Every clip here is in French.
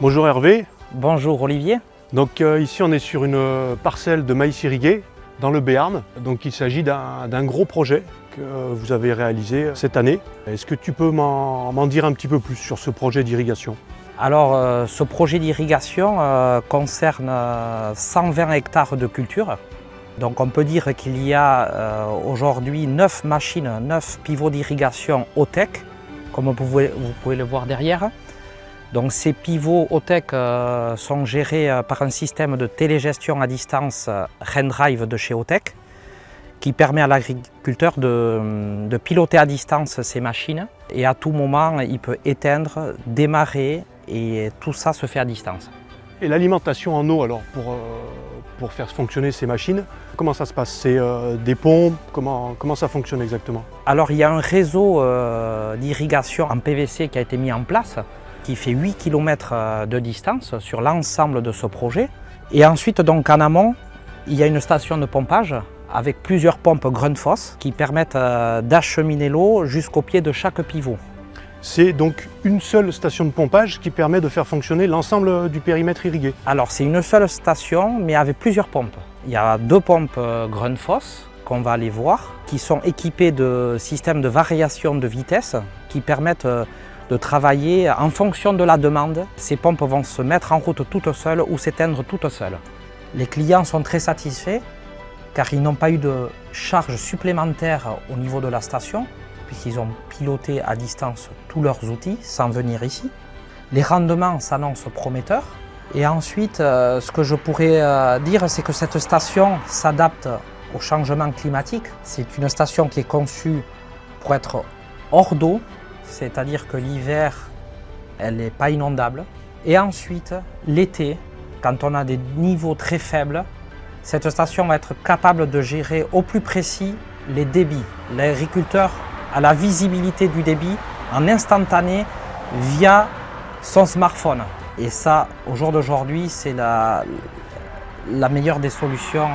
Bonjour Hervé. Bonjour Olivier. Donc ici on est sur une parcelle de maïs irrigué dans le Béarn. Donc il s'agit d'un gros projet que vous avez réalisé cette année. Est-ce que tu peux m'en dire un petit peu plus sur ce projet d'irrigation? Alors ce projet d'irrigation concerne 120 hectares de culture. Donc on peut dire qu'il y a aujourd'hui 9 machines, 9 pivots d'irrigation Otech, comme vous pouvez le voir derrière. Donc ces pivots Otech sont gérés par un système de télégestion à distance RenDrive de chez Otech, qui permet à l'agriculteur de piloter à distance ces machines. Et à tout moment, il peut éteindre, démarrer, et tout ça se fait à distance. Et l'alimentation en eau alors pour faire fonctionner ces machines, comment ça se passe? C'est des pompes? Comment ça fonctionne exactement? Alors il y a un réseau d'irrigation en PVC qui a été mis en place, qui fait 8 km de distance sur l'ensemble de ce projet. Et ensuite, donc en amont, il y a une station de pompage avec plusieurs pompes Grundfos qui permettent d'acheminer l'eau jusqu'au pied de chaque pivot. C'est donc une seule station de pompage qui permet de faire fonctionner l'ensemble du périmètre irrigué? Alors c'est une seule station mais avec plusieurs pompes. Il y a 2 pompes Grundfos qu'on va aller voir, qui sont équipées de systèmes de variation de vitesse qui permettent de travailler en fonction de la demande. Ces pompes vont se mettre en route toutes seules ou s'éteindre toutes seules. Les clients sont très satisfaits car ils n'ont pas eu de charge supplémentaire au niveau de la station, puisqu'ils ont piloté à distance tous leurs outils sans venir ici. Les rendements s'annoncent prometteurs. Et ensuite, ce que je pourrais dire, c'est que cette station s'adapte au changement climatique. C'est une station qui est conçue pour être hors d'eau, c'est-à-dire que l'hiver, elle n'est pas inondable. Et ensuite, l'été, quand on a des niveaux très faibles, cette station va être capable de gérer au plus précis les débits. L'agriculteur a la visibilité du débit en instantané via son smartphone. Et ça, au jour d'aujourd'hui, c'est la meilleure des solutions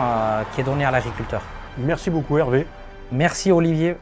qui est donnée à l'agriculteur. Merci beaucoup Hervé. Merci Olivier.